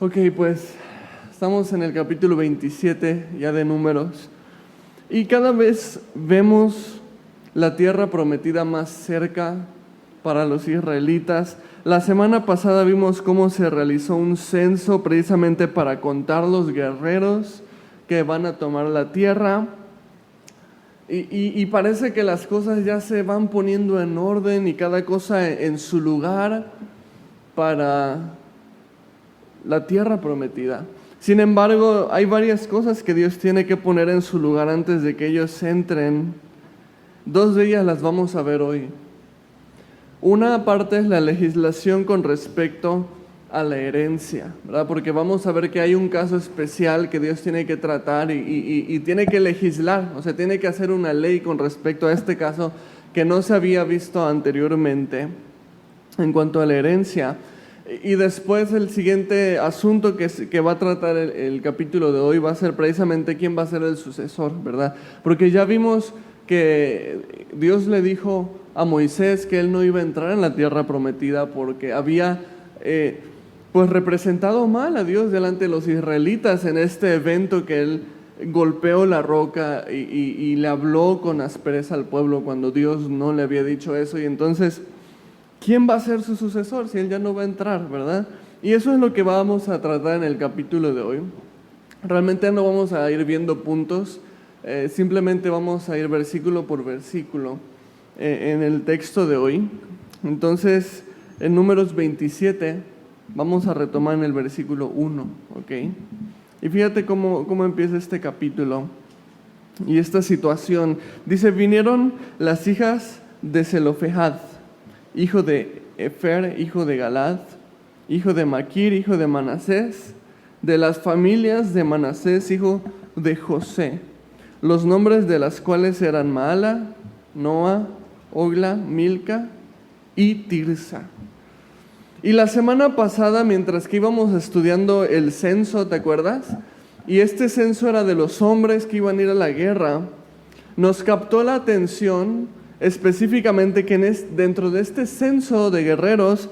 Ok, pues estamos en el capítulo 27 ya de Números y cada vez vemos la tierra prometida más cerca para los israelitas. La semana pasada vimos cómo se realizó un censo precisamente para contar los guerreros que van a tomar la tierra. Y parece que las cosas ya se van poniendo en orden y cada cosa en su lugar para la tierra prometida. Sin embargo, hay varias cosas que Dios tiene que poner en su lugar antes de que ellos entren. Dos de ellas las vamos a ver hoy. Una parte es la legislación con respecto a la herencia, ¿verdad? Porque vamos a ver que hay un caso especial que Dios tiene que tratar y tiene que legislar, o sea, tiene que hacer una ley con respecto a este caso que no se había visto anteriormente en cuanto a la herencia. Y después el siguiente asunto que va a tratar el capítulo de hoy va a ser precisamente quién va a ser el sucesor, ¿verdad? Porque ya vimos que Dios le dijo a Moisés que él no iba a entrar en la tierra prometida porque había pues representado mal a Dios delante de los israelitas en este evento que él golpeó la roca y le habló con aspereza al pueblo cuando Dios no le había dicho eso. Y entonces, ¿quién va a ser su sucesor si él ya no va a entrar, verdad? Y eso es lo que vamos a tratar en el capítulo de hoy. Realmente no vamos a ir viendo puntos, simplemente vamos a ir versículo por versículo en el texto de hoy. Entonces, en Números 27, vamos a retomar en el versículo 1, ¿ok? Y fíjate cómo empieza este capítulo y esta situación. Dice, vinieron las hijas de Zelofehad, hijo de Efer, hijo de Galad, hijo de Maquir, hijo de Manasés, de las familias de Manasés, hijo de José, los nombres de las cuales eran Maala, Noa, Ogla, Milca y Tirsa. Y la semana pasada, mientras que íbamos estudiando el censo, ¿te acuerdas? Y este censo era de los hombres que iban a ir a la guerra, nos captó la atención específicamente que dentro de este censo de guerreros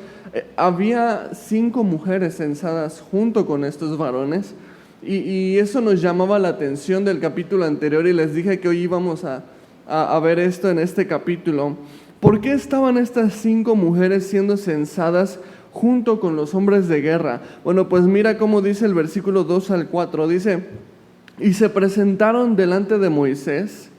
había 5 mujeres censadas junto con estos varones, y eso nos llamaba la atención del capítulo anterior, y les dije que hoy íbamos a ver esto en este capítulo. ¿Por qué estaban estas 5 mujeres siendo censadas junto con los hombres de guerra? Bueno, pues mira cómo dice el versículo 2 al 4, dice, y se presentaron delante de Moisés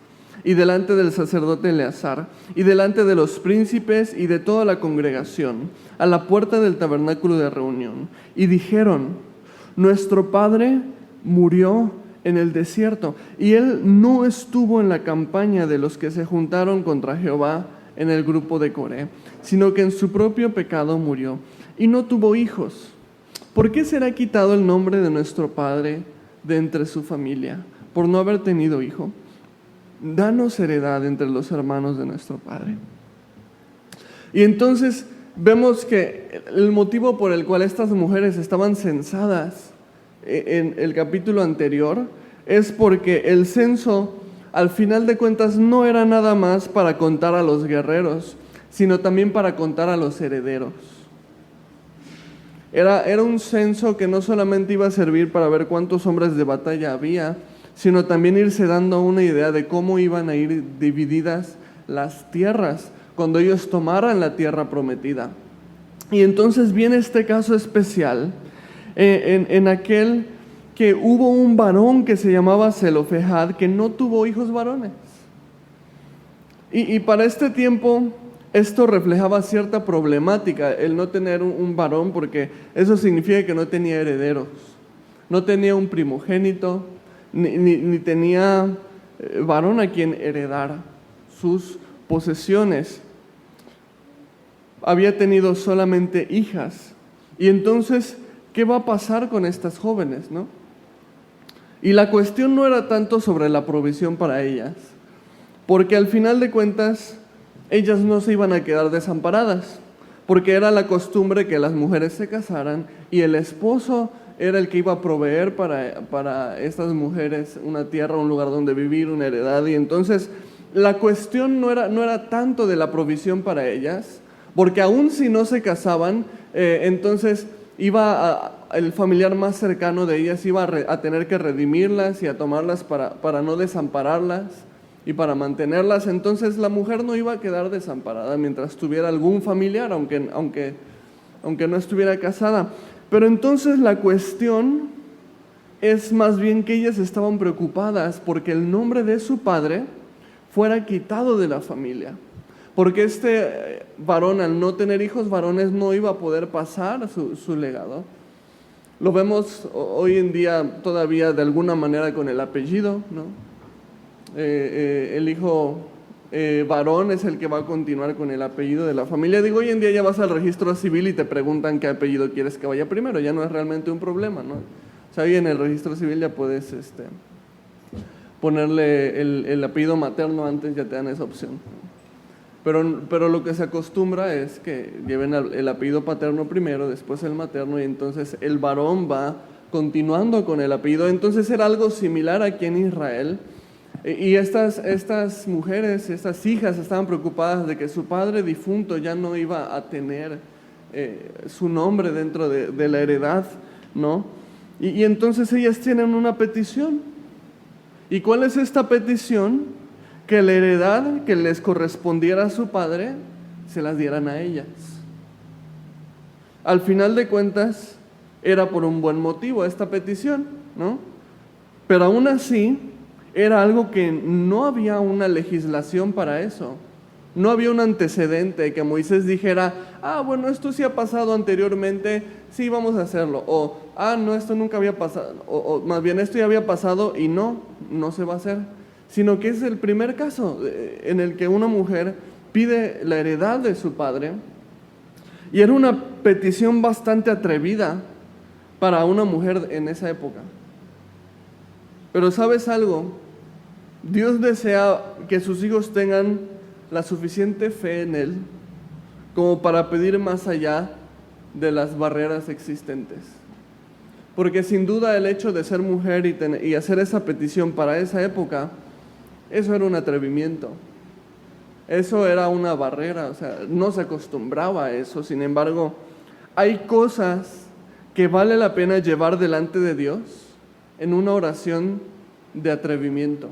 y delante del sacerdote Eleazar y delante de los príncipes y de toda la congregación a la puerta del tabernáculo de reunión, y dijeron, nuestro padre murió en el desierto, y él no estuvo en la campaña de los que se juntaron contra Jehová en el grupo de Coré, sino que en su propio pecado murió, y no tuvo hijos. ¿Por qué será quitado el nombre de nuestro padre de entre su familia? Por no haber tenido hijo. Danos heredad entre los hermanos de nuestro padre. Y entonces vemos que el motivo por el cual estas mujeres estaban censadas en el capítulo anterior es porque el censo, al final de cuentas, no era nada más para contar a los guerreros, sino también para contar a los herederos. Era un censo que no solamente iba a servir para ver cuántos hombres de batalla había, sino también irse dando una idea de cómo iban a ir divididas las tierras cuando ellos tomaran la tierra prometida. Y entonces viene este caso especial en aquel que hubo un varón que se llamaba Zelofehad que no tuvo hijos varones. Y para este tiempo esto reflejaba cierta problemática, el no tener un varón, porque eso significa que no tenía herederos, no tenía un primogénito, ni tenía varón a quien heredar sus posesiones. Había tenido solamente hijas. Y entonces, ¿qué va a pasar con estas jóvenes, no? Y la cuestión no era tanto sobre la provisión para ellas, porque al final de cuentas, ellas no se iban a quedar desamparadas, porque era la costumbre que las mujeres se casaran y el esposo era el que iba a proveer para estas mujeres una tierra, un lugar donde vivir, una heredad. Y entonces la cuestión no era tanto de la provisión para ellas, porque aun si no se casaban, entonces el familiar más cercano de ellas iba a tener que redimirlas y a tomarlas para no desampararlas y para mantenerlas. Entonces la mujer no iba a quedar desamparada mientras tuviera algún familiar, aunque no estuviera casada. Pero entonces la cuestión es más bien que ellas estaban preocupadas porque el nombre de su padre fuera quitado de la familia. Porque este varón, al no tener hijos varones, no iba a poder pasar su legado. Lo vemos hoy en día todavía de alguna manera con el apellido, ¿no? El hijo varón es el que va a continuar con el apellido de la familia. Digo, hoy en día ya vas al registro civil y te preguntan qué apellido quieres que vaya primero. Ya no es realmente un problema, ¿no? O sea, ahí en el registro civil ya puedes ponerle el apellido materno antes, ya te dan esa opción. Pero lo que se acostumbra es que lleven el apellido paterno primero, después el materno, y entonces el varón va continuando con el apellido. Entonces era algo similar aquí en Israel. Y estas mujeres, estas hijas estaban preocupadas de que su padre difunto ya no iba a tener su nombre dentro de la heredad, ¿no? Y entonces ellas tienen una petición. ¿Y cuál es esta petición? Que la heredad que les correspondiera a su padre se las dieran a ellas. Al final de cuentas, era por un buen motivo esta petición, ¿no? Pero aún así, era algo que no había una legislación para eso. No había un antecedente que Moisés dijera, bueno, esto sí ha pasado anteriormente, sí, vamos a hacerlo. O, no, esto nunca había pasado. O más bien, esto ya había pasado y no se va a hacer. Sino que es el primer caso en el que una mujer pide la heredad de su padre. Y era una petición bastante atrevida para una mujer en esa época. Pero ¿sabes algo? Dios desea que sus hijos tengan la suficiente fe en Él como para pedir más allá de las barreras existentes. Porque sin duda el hecho de ser mujer y hacer esa petición para esa época, eso era un atrevimiento. Eso era una barrera, o sea, no se acostumbraba a eso. Sin embargo, hay cosas que vale la pena llevar delante de Dios en una oración de atrevimiento.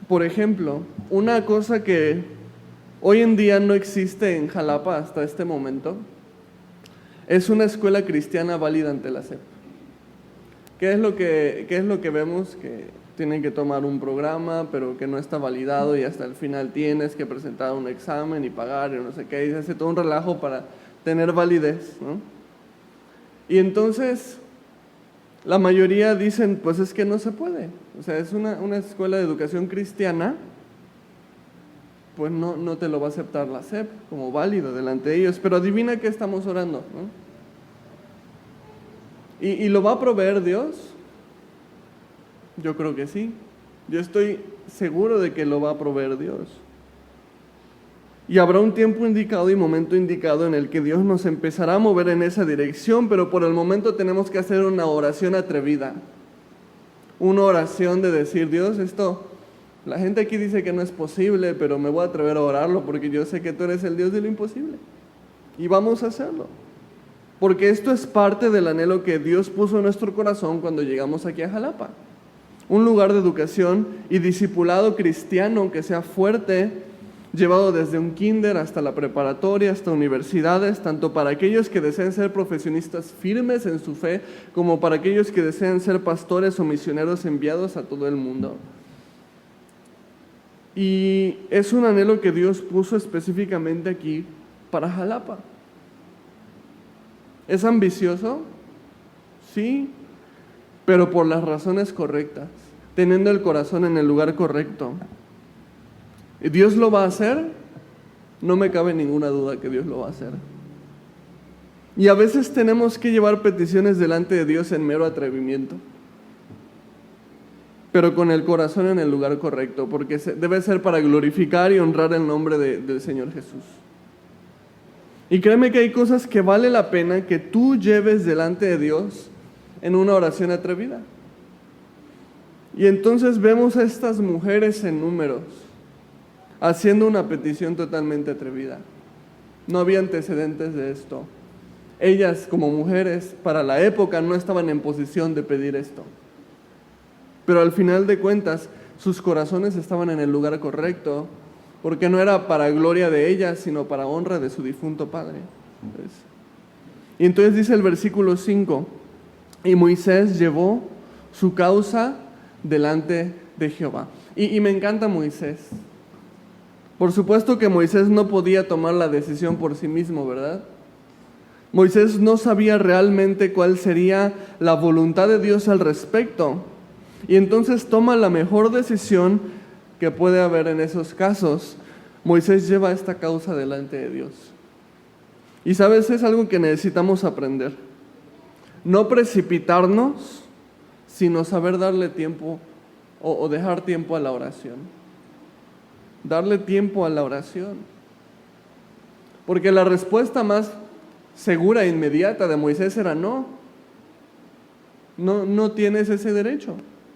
Por ejemplo, una cosa que hoy en día no existe en Jalapa hasta este momento es una escuela cristiana válida ante la SEP. ¿Qué es lo que vemos? Que tienen que tomar un programa, pero que no está validado y hasta el final tienes que presentar un examen y pagar y no sé qué, y se hace todo un relajo para tener validez, ¿no? Y entonces la mayoría dicen, pues es que no se puede. O sea, es una escuela de educación cristiana, pues no te lo va a aceptar la SEP como válido delante de ellos. Pero adivina qué estamos orando, ¿no? ¿Y lo va a proveer Dios? Yo creo que sí. Yo estoy seguro de que lo va a proveer Dios. Y habrá un tiempo indicado y momento indicado en el que Dios nos empezará a mover en esa dirección, pero por el momento tenemos que hacer una oración atrevida. Una oración de decir, Dios, esto, la gente aquí dice que no es posible, pero me voy a atrever a orarlo porque yo sé que tú eres el Dios de lo imposible. Y vamos a hacerlo. Porque esto es parte del anhelo que Dios puso en nuestro corazón cuando llegamos aquí a Jalapa. Un lugar de educación y discipulado cristiano que sea fuerte, llevado desde un kinder hasta la preparatoria, hasta universidades, tanto para aquellos que desean ser profesionistas firmes en su fe, como para aquellos que desean ser pastores o misioneros enviados a todo el mundo. Y es un anhelo que Dios puso específicamente aquí para Jalapa. ¿Es ambicioso? Sí, pero por las razones correctas, teniendo el corazón en el lugar correcto. ¿Dios lo va a hacer? No me cabe ninguna duda que Dios lo va a hacer. Y a veces tenemos que llevar peticiones delante de Dios en mero atrevimiento, pero con el corazón en el lugar correcto, porque debe ser para glorificar y honrar el nombre del Señor Jesús. Y créeme que hay cosas que vale la pena que tú lleves delante de Dios en una oración atrevida. Y entonces vemos a estas mujeres en números haciendo una petición totalmente atrevida. No había antecedentes de esto. Ellas, como mujeres, para la época no estaban en posición de pedir esto. Pero al final de cuentas, sus corazones estaban en el lugar correcto, porque no era para gloria de ellas, sino para honra de su difunto padre. Y entonces dice el versículo 5, y Moisés llevó su causa delante de Jehová. Y me encanta Moisés. Por supuesto que Moisés no podía tomar la decisión por sí mismo, ¿verdad? Moisés no sabía realmente cuál sería la voluntad de Dios al respecto. Y entonces toma la mejor decisión que puede haber en esos casos. Moisés lleva esta causa delante de Dios. Y sabes, es algo que necesitamos aprender. No precipitarnos, sino saber darle tiempo o dejar tiempo a la oración. Darle tiempo a la oración. Porque la respuesta más segura e inmediata de Moisés era no. No tienes ese derecho.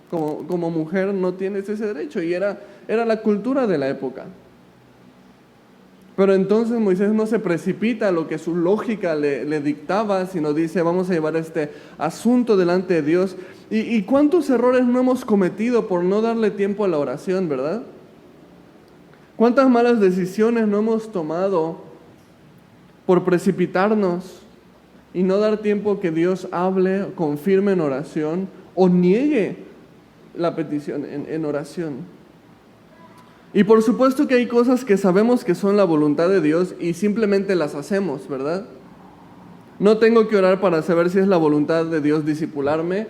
Como mujer no tienes ese derecho. Y era la cultura de la época. Pero entonces Moisés no se precipita a lo que su lógica le dictaba, sino dice, vamos a llevar este asunto delante de Dios. ¿Y cuántos errores no hemos cometido por no darle tiempo a la oración, verdad? ¿Cuántas malas decisiones no hemos tomado por precipitarnos y no dar tiempo que Dios hable, confirme en oración o niegue la petición en oración? Y por supuesto que hay cosas que sabemos que son la voluntad de Dios y simplemente las hacemos, ¿verdad? No tengo que orar para saber si es la voluntad de Dios discipularme,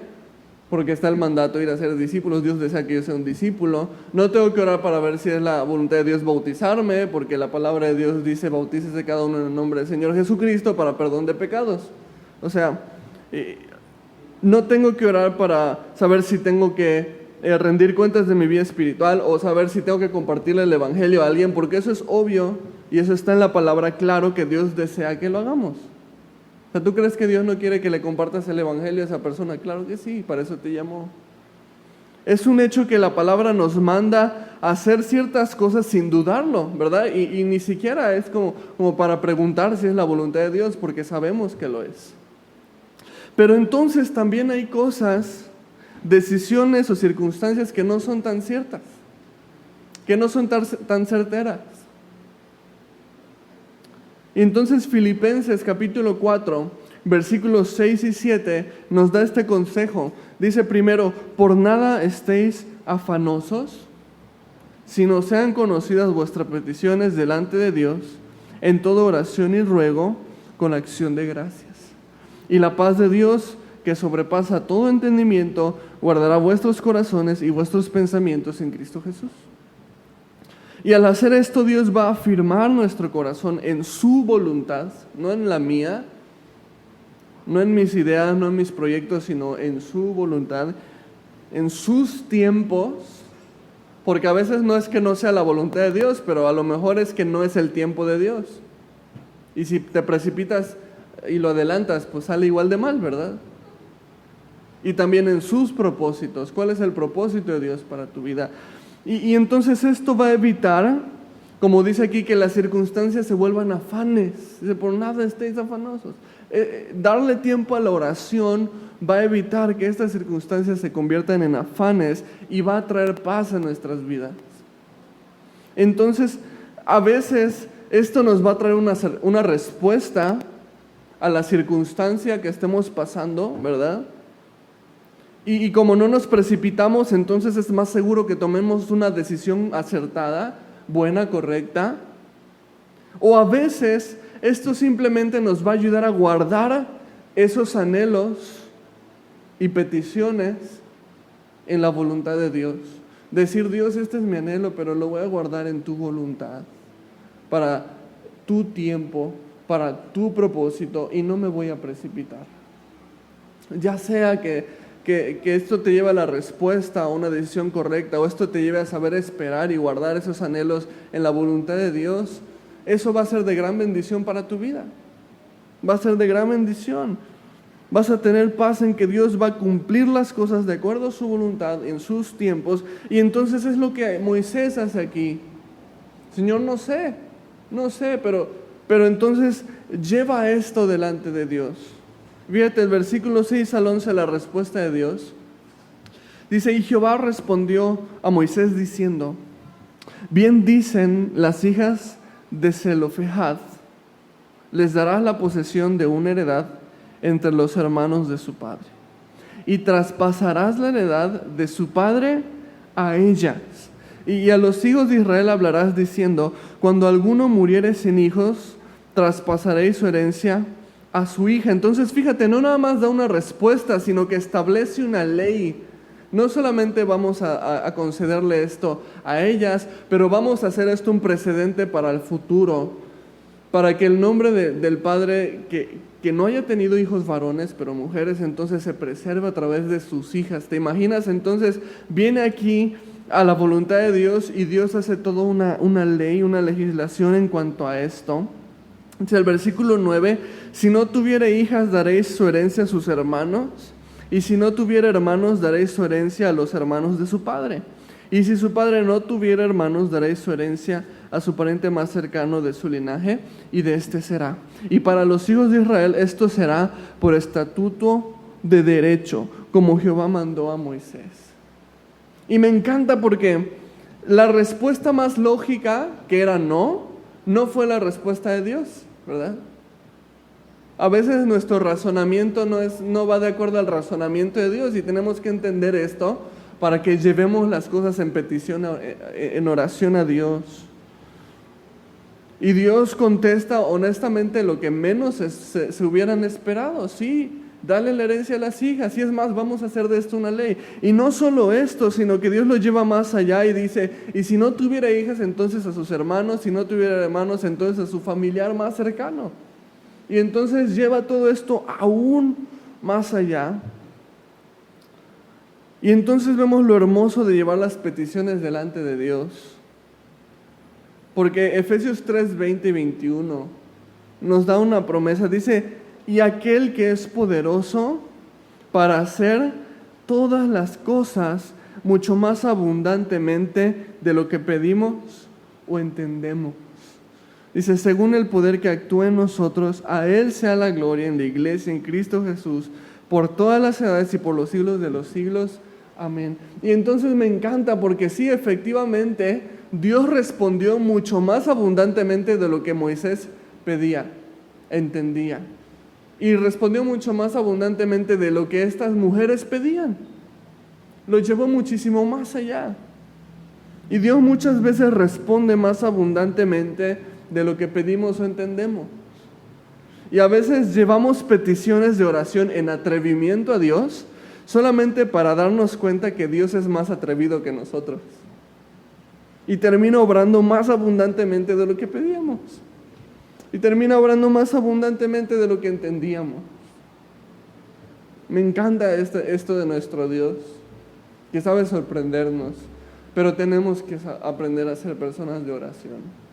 porque está el mandato de ir a ser discípulos, Dios desea que yo sea un discípulo. No tengo que orar para ver si es la voluntad de Dios bautizarme, porque la palabra de Dios dice, bautícese cada uno en el nombre del Señor Jesucristo para perdón de pecados. O sea, no tengo que orar para saber si tengo que rendir cuentas de mi vida espiritual o saber si tengo que compartirle el evangelio a alguien, porque eso es obvio y eso está en la palabra claro que Dios desea que lo hagamos. O sea, ¿tú crees que Dios no quiere que le compartas el evangelio a esa persona? Claro que sí, para eso te llamó. Es un hecho que la palabra nos manda a hacer ciertas cosas sin dudarlo, ¿verdad? Y ni siquiera es como para preguntar si es la voluntad de Dios, porque sabemos que lo es. Pero entonces también hay cosas, decisiones o circunstancias que no son tan ciertas, que no son tan certeras. Y entonces Filipenses capítulo 4, versículos 6 y 7 nos da este consejo. Dice primero, por nada estéis afanosos, sino sean conocidas vuestras peticiones delante de Dios, en toda oración y ruego, con acción de gracias. Y la paz de Dios, que sobrepasa todo entendimiento, guardará vuestros corazones y vuestros pensamientos en Cristo Jesús. Y al hacer esto, Dios va a afirmar nuestro corazón en su voluntad, no en la mía, no en mis ideas, no en mis proyectos, sino en su voluntad, en sus tiempos, porque a veces no es que no sea la voluntad de Dios, pero a lo mejor es que no es el tiempo de Dios. Y si te precipitas y lo adelantas, pues sale igual de mal, ¿verdad? Y también en sus propósitos. ¿Cuál es el propósito de Dios para tu vida? Y entonces esto va a evitar, como dice aquí, que las circunstancias se vuelvan afanes. Dice, por nada estéis afanosos. Darle tiempo a la oración va a evitar que estas circunstancias se conviertan en afanes y va a traer paz a nuestras vidas. Entonces, a veces esto nos va a traer una respuesta a la circunstancia que estemos pasando, ¿verdad? Y como no nos precipitamos, entonces es más seguro que tomemos una decisión acertada, buena, correcta. O a veces esto simplemente nos va a ayudar a guardar esos anhelos y peticiones en la voluntad de Dios. Decir, Dios, este es mi anhelo, pero lo voy a guardar en tu voluntad, para tu tiempo, para tu propósito, y no me voy a precipitar. Ya sea que esto te lleve a la respuesta a una decisión correcta, o esto te lleve a saber esperar y guardar esos anhelos en la voluntad de Dios, eso va a ser de gran bendición para tu vida. Va a ser de gran bendición. Vas a tener paz en que Dios va a cumplir las cosas de acuerdo a su voluntad, en sus tiempos, y entonces es lo que Moisés hace aquí. Señor, no sé, pero Pero entonces lleva esto delante de Dios. Fíjate el versículo 6 al 11, la respuesta de Dios. Dice, y Jehová respondió a Moisés diciendo, bien dicen las hijas de Zelofehad, les darás la posesión de una heredad entre los hermanos de su padre, y traspasarás la heredad de su padre a ellas. Y a los hijos de Israel hablarás diciendo, cuando alguno muriere sin hijos, traspasaréis su herencia a su hija. Entonces fíjate, no nada más da una respuesta, sino que establece una ley. No solamente vamos a concederle esto a ellas, pero vamos a hacer esto un precedente para el futuro, para que el nombre del padre que no haya tenido hijos varones, pero mujeres, entonces se preserve a través de sus hijas. ¿Te imaginas? Entonces viene aquí a la voluntad de Dios y Dios hace toda una ley, una legislación en cuanto a esto. Dice el versículo 9, si no tuviere hijas daréis su herencia a sus hermanos, y si no tuviera hermanos daréis su herencia a los hermanos de su padre. Y si su padre no tuviera hermanos daréis su herencia a su pariente más cercano de su linaje, y de éste será. Y para los hijos de Israel esto será por estatuto de derecho, como Jehová mandó a Moisés. Y me encanta porque la respuesta más lógica, que era no fue la respuesta de Dios, ¿verdad? A veces nuestro razonamiento no va de acuerdo al razonamiento de Dios, y tenemos que entender esto para que llevemos las cosas en petición, en oración a Dios. Y Dios contesta honestamente lo que menos se hubieran esperado. Sí, dale la herencia a las hijas, y es más, vamos a hacer de esto una ley. Y no solo esto, sino que Dios lo lleva más allá y dice, y si no tuviera hijas, entonces a sus hermanos, si no tuviera hermanos, entonces a su familiar más cercano. Y entonces lleva todo esto aún más allá. Y entonces vemos lo hermoso de llevar las peticiones delante de Dios. Porque Efesios 3, 20 y 21 nos da una promesa. Dice, y aquel que es poderoso para hacer todas las cosas mucho más abundantemente de lo que pedimos o entendemos. Dice, según el poder que actúa en nosotros, a Él sea la gloria en la iglesia, en Cristo Jesús, por todas las edades y por los siglos de los siglos. Amén. Y entonces me encanta porque sí, efectivamente, Dios respondió mucho más abundantemente de lo que Moisés pedía, entendía. Y respondió mucho más abundantemente de lo que estas mujeres pedían. Lo llevó muchísimo más allá. Y Dios muchas veces responde más abundantemente de lo que pedimos o entendemos. Y a veces llevamos peticiones de oración en atrevimiento a Dios, solamente para darnos cuenta que Dios es más atrevido que nosotros. Y termina obrando más abundantemente de lo que pedíamos. Y termina obrando más abundantemente de lo que entendíamos. Me encanta esto de nuestro Dios, que sabe sorprendernos, pero tenemos que aprender a ser personas de oración.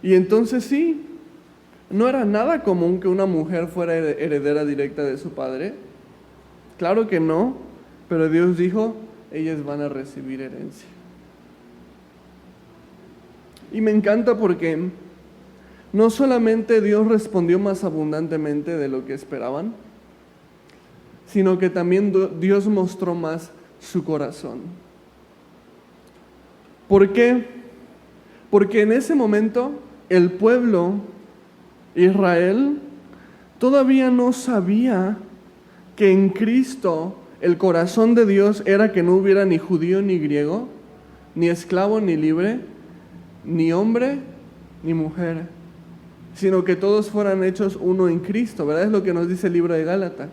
Y entonces sí, no era nada común que una mujer fuera heredera directa de su padre. Claro que no, pero Dios dijo, ellas van a recibir herencia. Y me encanta porque no solamente Dios respondió más abundantemente de lo que esperaban, sino que también Dios mostró más su corazón. ¿Por qué? Porque en ese momento el pueblo Israel todavía no sabía que en Cristo el corazón de Dios era que no hubiera ni judío ni griego, ni esclavo ni libre, ni hombre ni mujer, sino que todos fueran hechos uno en Cristo, ¿verdad? Es lo que nos dice el libro de Gálatas.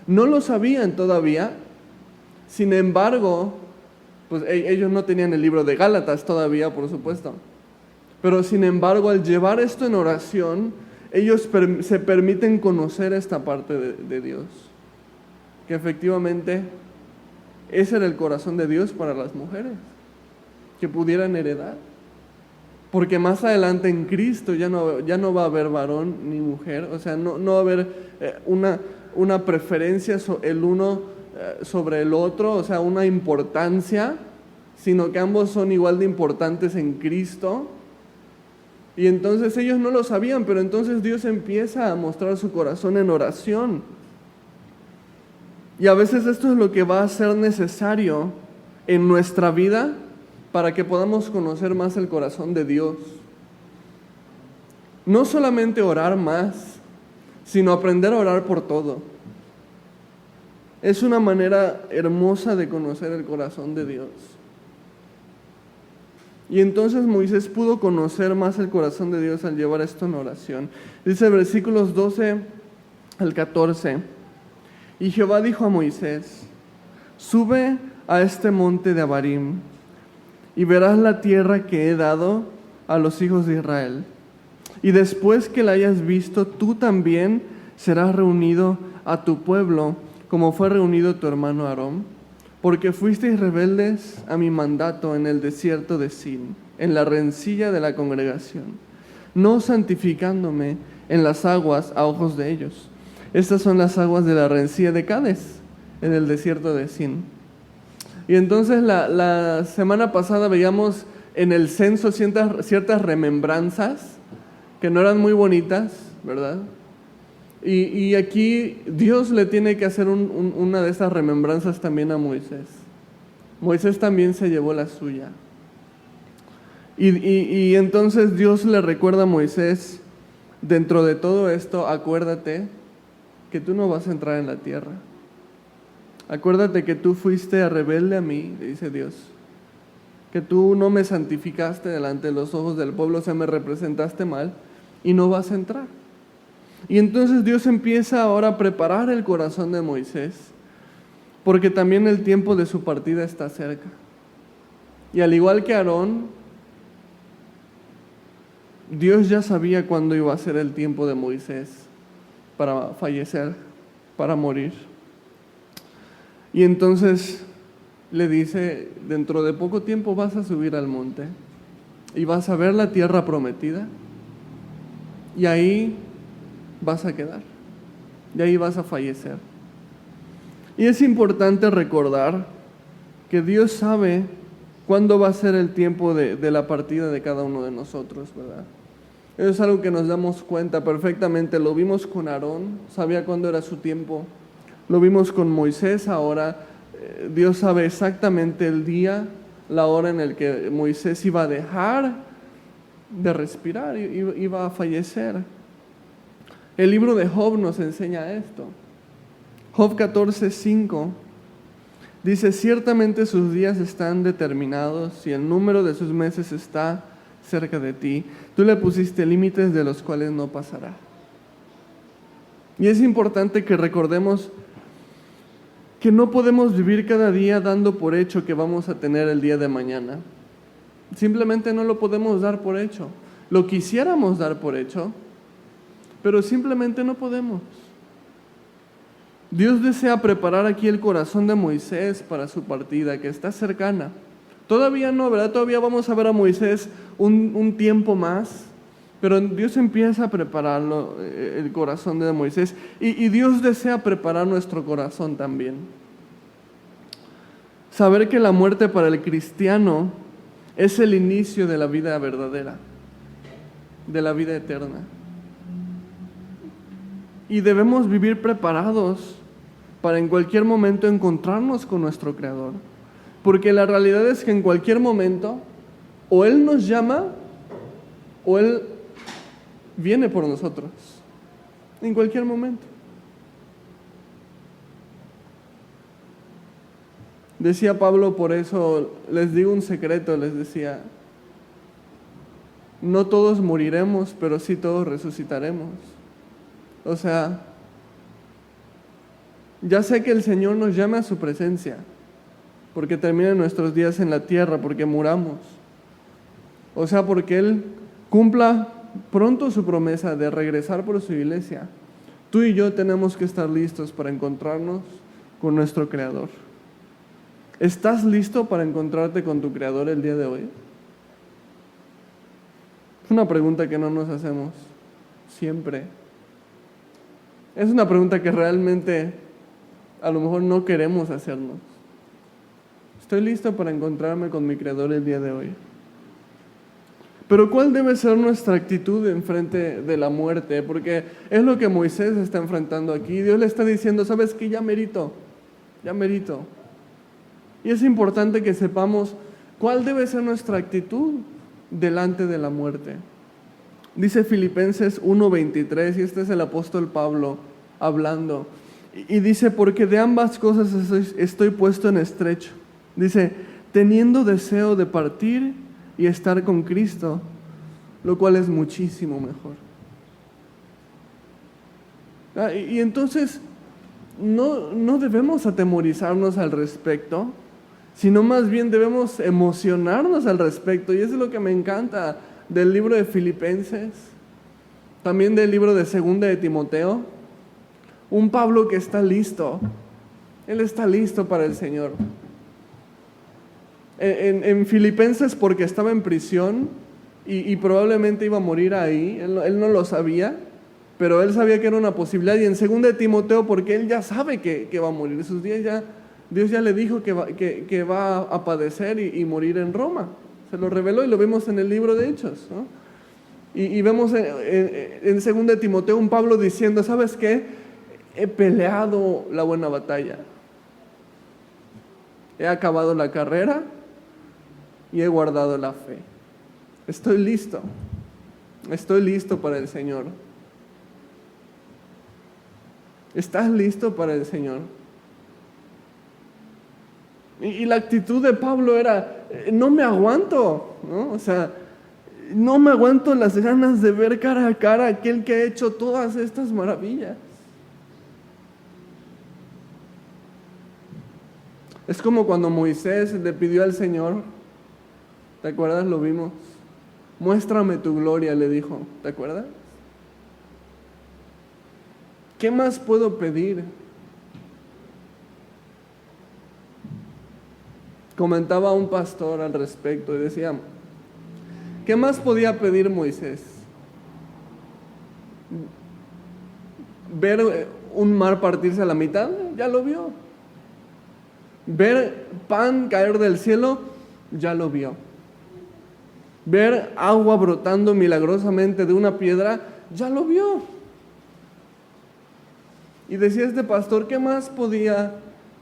No lo sabían todavía, sin embargo, pues ellos no tenían el libro de Gálatas todavía, por supuesto. Pero sin embargo, al llevar esto en oración, ellos se permiten conocer esta parte de Dios. Que efectivamente ese era el corazón de Dios para las mujeres, que pudieran heredar. Porque más adelante en Cristo ya no va a haber varón ni mujer, o sea, no va a haber una preferencia el uno sobre el otro, o sea, una importancia, sino que ambos son igual de importantes en Cristo. Y entonces ellos no lo sabían, pero entonces Dios empieza a mostrar su corazón en oración. Y a veces esto es lo que va a ser necesario en nuestra vida para que podamos conocer más el corazón de Dios. No solamente orar más, sino aprender a orar por todo. Es una manera hermosa de conocer el corazón de Dios. Y entonces Moisés pudo conocer más el corazón de Dios al llevar esto en oración. Dice versículos 12 al 14. Y Jehová dijo a Moisés: sube a este monte de Abarim y verás la tierra que he dado a los hijos de Israel. Y después que la hayas visto, tú también serás reunido a tu pueblo, como fue reunido tu hermano Aarón, porque fuisteis rebeldes a mi mandato en el desierto de Sin, en la rencilla de la congregación, no santificándome en las aguas a ojos de ellos. Estas son las aguas de la rencilla de Cades, en el desierto de Sin. Y entonces la semana pasada veíamos en el censo ciertas remembranzas que no eran muy bonitas, ¿verdad? Y aquí Dios le tiene que hacer una de esas remembranzas también a Moisés. Moisés también se llevó la suya. Y entonces Dios le recuerda a Moisés, dentro de todo esto, acuérdate que tú no vas a entrar en la tierra. Acuérdate que tú fuiste rebelde a mí, le dice Dios. Que tú no me santificaste delante de los ojos del pueblo, o sea, me representaste mal y no vas a entrar. Y entonces Dios empieza ahora a preparar el corazón de Moisés, porque también el tiempo de su partida está cerca. Y al igual que Aarón, Dios ya sabía cuándo iba a ser el tiempo de Moisés para fallecer, para morir. Y entonces le dice: dentro de poco tiempo vas a subir al monte y vas a ver la tierra prometida, y ahí vas a quedar, y ahí vas a fallecer. Y es importante recordar que Dios sabe cuándo va a ser el tiempo de la partida de cada uno de nosotros, ¿verdad? Eso es algo que nos damos cuenta perfectamente. Lo vimos con Aarón, sabía cuándo era su tiempo. Lo vimos con Moisés ahora. Dios sabe exactamente el día, la hora en el que Moisés iba a dejar de respirar, iba a fallecer. El libro de Job nos enseña esto. Job 14:5 dice: ciertamente sus días están determinados y el número de sus meses está cerca de ti. Tú le pusiste límites de los cuales no pasará. Y es importante que recordemos que no podemos vivir cada día dando por hecho que vamos a tener el día de mañana. Simplemente no lo podemos dar por hecho. Lo quisiéramos dar por hecho, pero simplemente no podemos. Dios desea preparar aquí el corazón de Moisés para su partida, que está cercana. Todavía no, ¿verdad? Todavía vamos a ver a Moisés un tiempo más, pero Dios empieza a prepararlo, el corazón de Moisés, y Dios desea preparar nuestro corazón también. Saber que la muerte para el cristiano es el inicio de la vida verdadera, de la vida eterna. Y debemos vivir preparados para en cualquier momento encontrarnos con nuestro Creador. Porque la realidad es que en cualquier momento, o Él nos llama, o Él viene por nosotros. En cualquier momento. Decía Pablo, por eso les digo un secreto, les decía: no todos moriremos, pero sí todos resucitaremos. O sea, ya sé que el Señor nos llama a su presencia, porque terminen nuestros días en la tierra, porque muramos. O sea, porque Él cumpla pronto su promesa de regresar por su iglesia. Tú y yo tenemos que estar listos para encontrarnos con nuestro Creador. ¿Estás listo para encontrarte con tu Creador el día de hoy? Es una pregunta que no nos hacemos siempre. Es una pregunta que realmente a lo mejor no queremos hacernos. ¿Estoy listo para encontrarme con mi Creador el día de hoy? Pero ¿cuál debe ser nuestra actitud en frente de la muerte? Porque es lo que Moisés está enfrentando aquí. Dios le está diciendo, ¿sabes qué? Ya merito. Y es importante que sepamos cuál debe ser nuestra actitud delante de la muerte. Dice Filipenses 1:23, y este es el apóstol Pablo hablando. Y dice, porque de ambas cosas estoy puesto en estrecho. Dice, teniendo deseo de partir y estar con Cristo, lo cual es muchísimo mejor. Y entonces, no debemos atemorizarnos al respecto, sino más bien debemos emocionarnos al respecto. Y eso es lo que me encanta del libro de Filipenses, también del libro de Segunda de Timoteo. Un Pablo que está listo, él está listo para el Señor. En Filipenses, porque estaba en prisión y probablemente iba a morir ahí, él no lo sabía, pero él sabía que era una posibilidad. Y en Segunda de Timoteo, porque él ya sabe que va a morir, sus días Dios ya le dijo que va a padecer y morir en Roma. Se lo reveló y lo vemos en el libro de Hechos, ¿no? Y vemos en 2 de Timoteo un Pablo diciendo, ¿sabes qué? He peleado la buena batalla. He acabado la carrera y he guardado la fe. Estoy listo para el Señor. ¿Estás listo para el Señor? Y la actitud de Pablo era, no me aguanto, ¿no? O sea, no me aguanto las ganas de ver cara a cara a aquel que ha hecho todas estas maravillas. Es como cuando Moisés le pidió al Señor, ¿te acuerdas? Lo vimos. Muéstrame tu gloria, le dijo, ¿te acuerdas? ¿Qué más puedo pedir? Comentaba un pastor al respecto y decía, ¿qué más podía pedir Moisés? ¿Ver un mar partirse a la mitad? Ya lo vio. ¿Ver pan caer del cielo? Ya lo vio. ¿Ver agua brotando milagrosamente de una piedra? Ya lo vio. Y decía este pastor, ¿qué más podía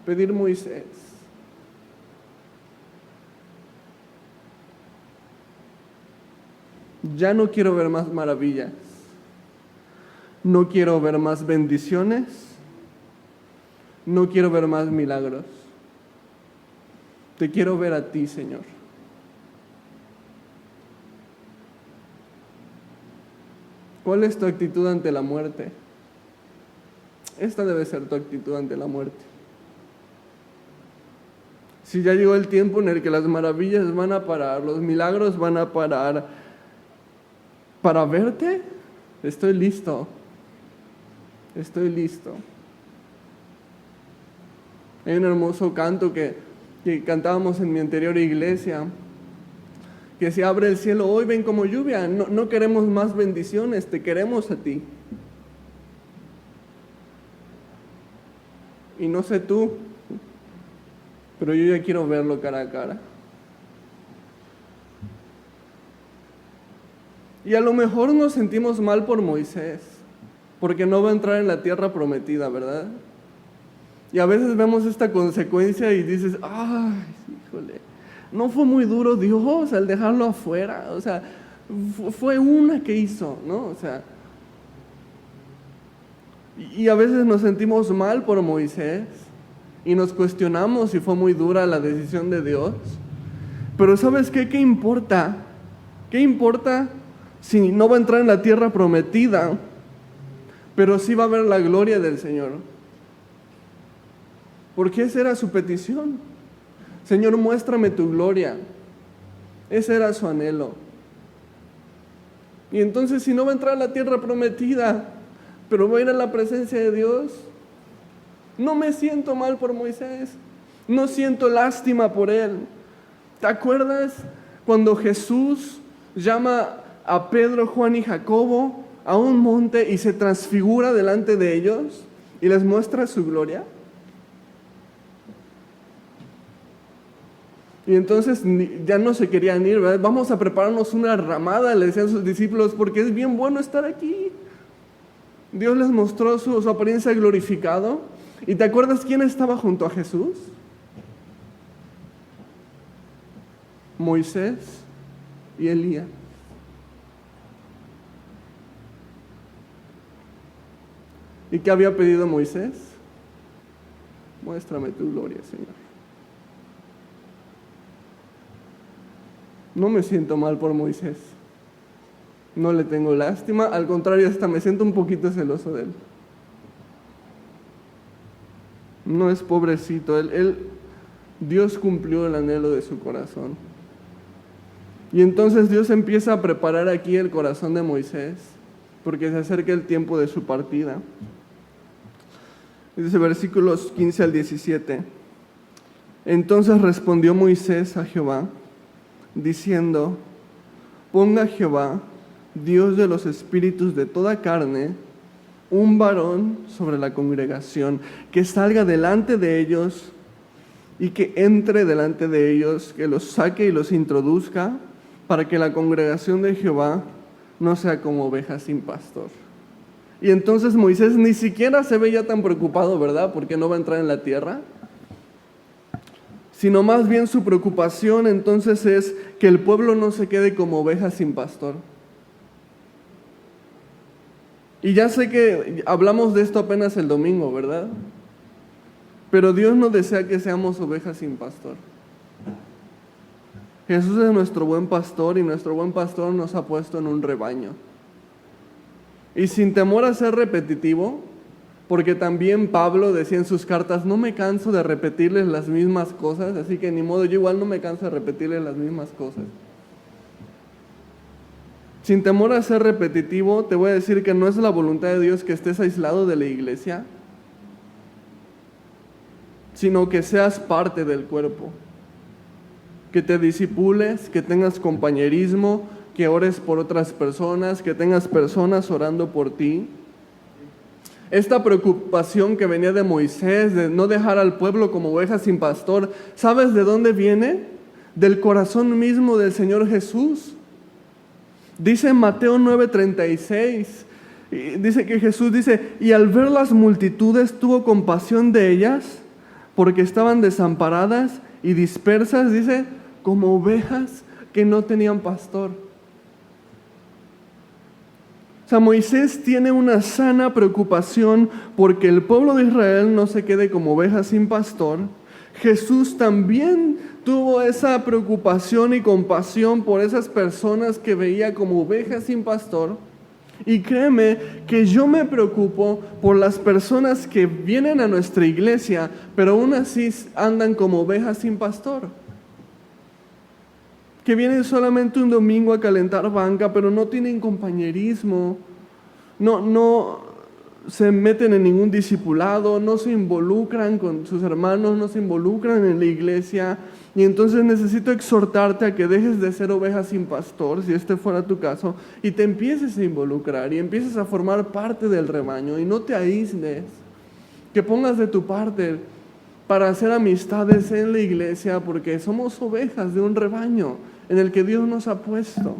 pedir Moisés? Ya no quiero ver más maravillas, no quiero ver más bendiciones, no quiero ver más milagros. Te quiero ver a ti, Señor. ¿Cuál es tu actitud ante la muerte? Esta debe ser tu actitud ante la muerte. Si ya llegó el tiempo en el que las maravillas van a parar, los milagros van a parar, para verte, estoy listo. Hay un hermoso canto que cantábamos en mi anterior iglesia, que se abre el cielo, hoy ven como lluvia. No queremos más bendiciones, te queremos a ti. Y no sé tú, pero yo ya quiero verlo cara a cara. Y a lo mejor nos sentimos mal por Moisés, porque no va a entrar en la tierra prometida, ¿verdad? Y a veces vemos esta consecuencia y dices, ¡ay, híjole! No fue muy duro Dios al dejarlo afuera, o sea, fue una que hizo, ¿no? O sea, y a veces nos sentimos mal por Moisés y nos cuestionamos si fue muy dura la decisión de Dios. Pero ¿sabes qué? ¿Qué importa? ¿Qué importa si no va a entrar en la tierra prometida, pero sí va a ver la gloria del Señor? Porque esa era su petición. Señor, muéstrame tu gloria. Ese era su anhelo. Y entonces, si no va a entrar a la tierra prometida, pero va a ir a la presencia de Dios, no me siento mal por Moisés, no siento lástima por él. ¿Te acuerdas cuando Jesús llama a Pedro, Juan y Jacobo a un monte y se transfigura delante de ellos y les muestra su gloria? Y entonces ya no se querían ir, ¿verdad? Vamos a prepararnos una ramada, le decían sus discípulos, porque es bien bueno estar aquí. Dios les mostró su apariencia glorificado. ¿Y te acuerdas quién estaba junto a Jesús? Moisés y Elías. ¿Y qué había pedido Moisés? Muéstrame tu gloria, Señor. No me siento mal por Moisés. No le tengo lástima, al contrario, hasta me siento un poquito celoso de él. No es pobrecito, Dios cumplió el anhelo de su corazón. Y entonces Dios empieza a preparar aquí el corazón de Moisés, porque se acerca el tiempo de su partida. Dice versículos 15 al 17. Entonces respondió Moisés a Jehová, diciendo: ponga Jehová, Dios de los espíritus de toda carne, un varón sobre la congregación, que salga delante de ellos y que entre delante de ellos, que los saque y los introduzca, para que la congregación de Jehová no sea como ovejas sin pastor. Y entonces Moisés ni siquiera se veía tan preocupado, ¿verdad? Porque no va a entrar en la tierra. Sino más bien su preocupación entonces es que el pueblo no se quede como ovejas sin pastor. Y ya sé que hablamos de esto apenas el domingo, ¿verdad? Pero Dios no desea que seamos ovejas sin pastor. Jesús es nuestro buen pastor y nuestro buen pastor nos ha puesto en un rebaño. Y sin temor a ser repetitivo, porque también Pablo decía en sus cartas, no me canso de repetirles las mismas cosas, así que ni modo, yo igual no me canso de repetirles las mismas cosas. Sin temor a ser repetitivo, te voy a decir que no es la voluntad de Dios que estés aislado de la iglesia, sino que seas parte del cuerpo, que te discipules, que tengas compañerismo, que ores por otras personas, que tengas personas orando por ti. Esta preocupación que venía de Moisés, de no dejar al pueblo como ovejas sin pastor, ¿sabes de dónde viene? Del corazón mismo del Señor Jesús. Dice en Mateo 9:36, dice que Jesús dice, y al ver las multitudes tuvo compasión de ellas, porque estaban desamparadas y dispersas, dice, como ovejas que no tenían pastor. O sea, Moisés tiene una sana preocupación porque el pueblo de Israel no se quede como ovejas sin pastor. Jesús también tuvo esa preocupación y compasión por esas personas que veía como ovejas sin pastor. Y créeme que yo me preocupo por las personas que vienen a nuestra iglesia, pero aún así andan como ovejas sin pastor. Que vienen solamente un domingo a calentar banca, pero no tienen compañerismo, no se meten en ningún discipulado, no se involucran con sus hermanos, no se involucran en la iglesia. Y entonces necesito exhortarte a que dejes de ser oveja sin pastor, si este fuera tu caso, y te empieces a involucrar y empieces a formar parte del rebaño y no te aísles, que pongas de tu parte para hacer amistades en la iglesia, porque somos ovejas de un rebaño en el que Dios nos ha puesto.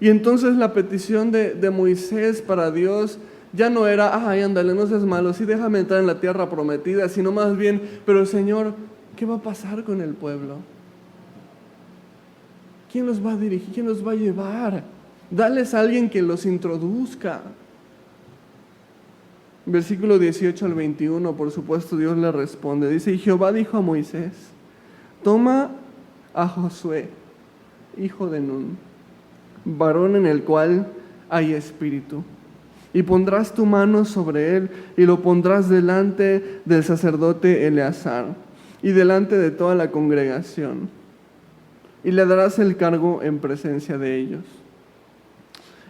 Y entonces la petición de Moisés para Dios ya no era, ay, ándale, no seas malo, sí déjame entrar en la tierra prometida, sino más bien, pero Señor, ¿qué va a pasar con el pueblo? ¿Quién los va a dirigir? ¿Quién los va a llevar? Dales a alguien que los introduzca. Versículo 18 al 21, por supuesto, Dios le responde. Dice, y Jehová dijo a Moisés, toma a Josué, hijo de Nun, varón en el cual hay espíritu, y pondrás tu mano sobre él, y lo pondrás delante del sacerdote Eleazar, y delante de toda la congregación, y le darás el cargo en presencia de ellos.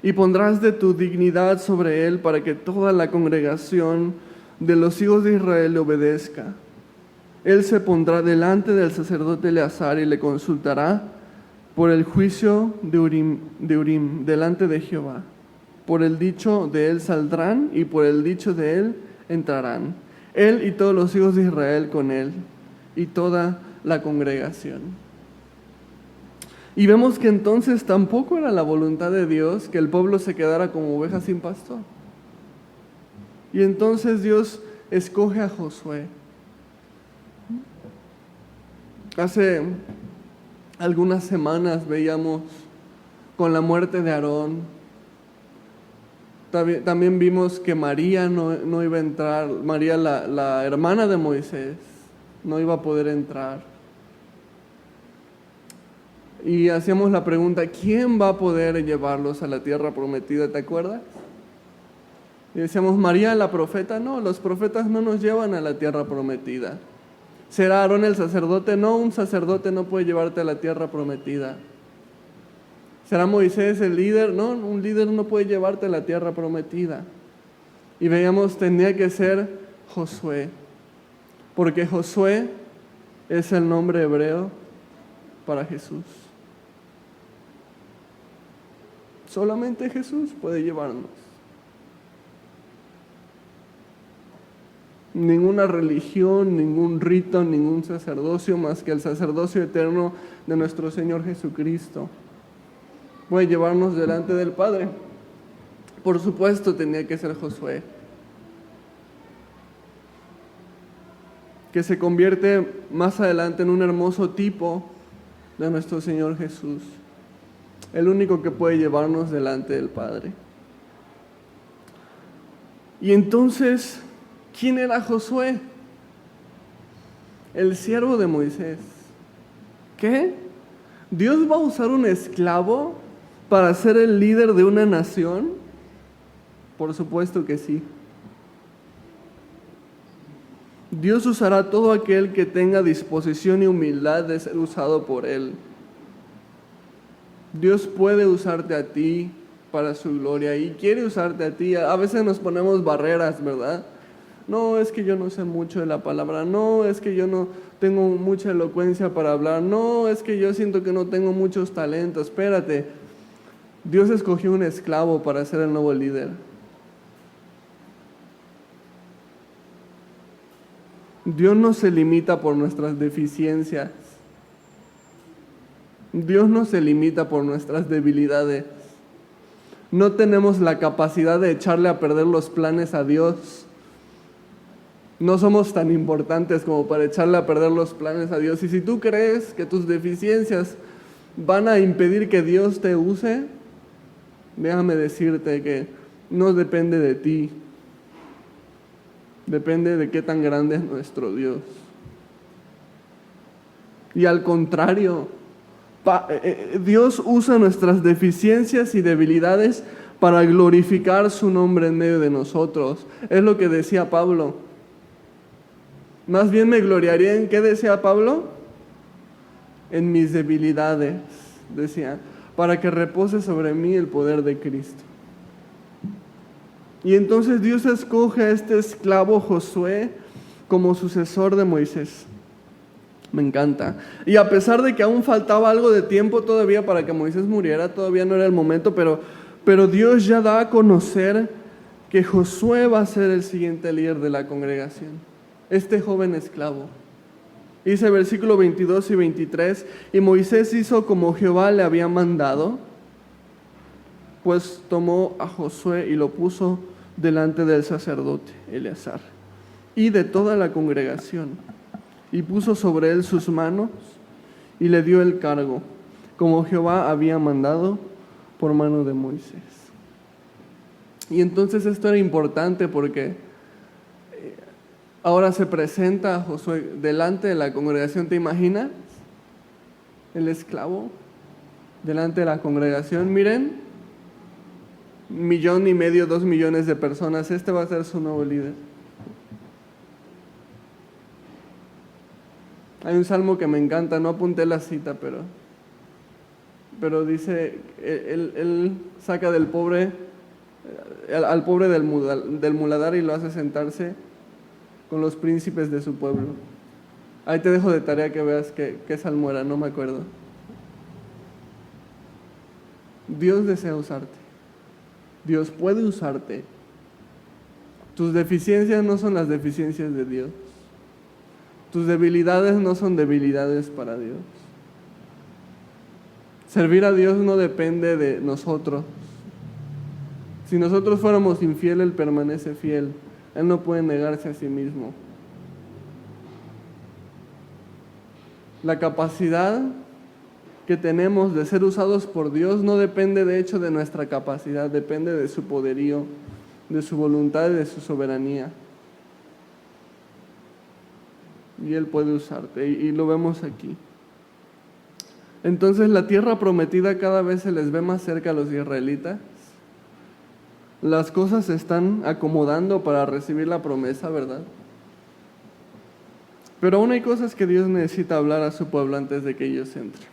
Y pondrás de tu dignidad sobre él para que toda la congregación de los hijos de Israel le obedezca. Él se pondrá delante del sacerdote Eleazar y le consultará por el juicio de Urim delante de Jehová. Por el dicho de él saldrán y por el dicho de él entrarán. Él y todos los hijos de Israel con él y toda la congregación. Y vemos que entonces tampoco era la voluntad de Dios que el pueblo se quedara como ovejas sin pastor. Y entonces Dios escoge a Josué. Hace algunas semanas veíamos con la muerte de Aarón, también vimos que María no iba a entrar, María la hermana de Moisés, no iba a poder entrar. Y hacíamos la pregunta, ¿quién va a poder llevarlos a la tierra prometida? ¿Te acuerdas? Y decíamos, María la profeta, no, los profetas no nos llevan a la tierra prometida. ¿Será Aarón el sacerdote? No, un sacerdote no puede llevarte a la tierra prometida. ¿Será Moisés el líder? No, un líder no puede llevarte a la tierra prometida. Y veíamos, tenía que ser Josué, porque Josué es el nombre hebreo para Jesús. Solamente Jesús puede llevarnos. Ninguna religión, ningún rito, ningún sacerdocio más que el sacerdocio eterno de nuestro Señor Jesucristo puede llevarnos delante del Padre. Por supuesto tenía que ser Josué, que se convierte más adelante en un hermoso tipo de nuestro Señor Jesús, el único que puede llevarnos delante del Padre. Y entonces, ¿quién era Josué? El siervo de Moisés. ¿Qué? ¿Dios va a usar un esclavo para ser el líder de una nación? Por supuesto que sí. Dios usará a todo aquel que tenga disposición y humildad de ser usado por Él. Dios puede usarte a ti para su gloria y quiere usarte a ti. A veces nos ponemos barreras, ¿verdad? No, es que yo no sé mucho de la palabra. No, es que yo no tengo mucha elocuencia para hablar. No, es que yo siento que no tengo muchos talentos. Espérate, Dios escogió un esclavo para ser el nuevo líder. Dios no se limita por nuestras deficiencias. Dios no se limita por nuestras debilidades. No tenemos la capacidad de echarle a perder los planes a Dios. No somos tan importantes como para echarle a perder los planes a Dios. Y si tú crees que tus deficiencias van a impedir que Dios te use, déjame decirte que no depende de ti. Depende de qué tan grande es nuestro Dios. Y al contrario, Dios usa nuestras deficiencias y debilidades para glorificar su nombre en medio de nosotros. Es lo que decía Pablo. Más bien me gloriaría en, ¿qué decía Pablo? En mis debilidades, decía, para que repose sobre mí el poder de Cristo. Y entonces Dios escoge a este esclavo Josué como sucesor de Moisés. Me encanta. Y a pesar de que aún faltaba algo de tiempo todavía para que Moisés muriera, todavía no era el momento, pero Dios ya da a conocer que Josué va a ser el siguiente líder de la congregación. Este joven esclavo. Dice versículo 22 y 23, y Moisés hizo como Jehová le había mandado, pues tomó a Josué y lo puso delante del sacerdote Eleazar y de toda la congregación, y puso sobre él sus manos y le dio el cargo, como Jehová había mandado por mano de Moisés. Y entonces esto era importante porque ahora se presenta a Josué delante de la congregación. ¿Te imaginas? El esclavo delante de la congregación. Miren, 1,5 millones, 2 millones de personas. Este va a ser su nuevo líder. Hay un salmo que me encanta, no apunté la cita, pero dice, él saca al pobre del muladar y lo hace sentarse con los príncipes de su pueblo. Ahí te dejo de tarea que veas qué salmo era, no me acuerdo. Dios desea usarte. Dios puede usarte. Tus deficiencias no son las deficiencias de Dios. Tus debilidades no son debilidades para Dios. Servir a Dios no depende de nosotros. Si nosotros fuéramos infieles, Él permanece fiel. Él no puede negarse a sí mismo. La capacidad que tenemos de ser usados por Dios no depende de hecho de nuestra capacidad, depende de su poderío, de su voluntad y de su soberanía. Y Él puede usarte, y lo vemos aquí. Entonces la tierra prometida cada vez se les ve más cerca a los israelitas. Las cosas se están acomodando para recibir la promesa, ¿verdad? Pero aún hay cosas que Dios necesita hablar a su pueblo antes de que ellos entren.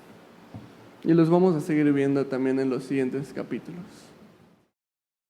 Y los vamos a seguir viendo también en los siguientes capítulos.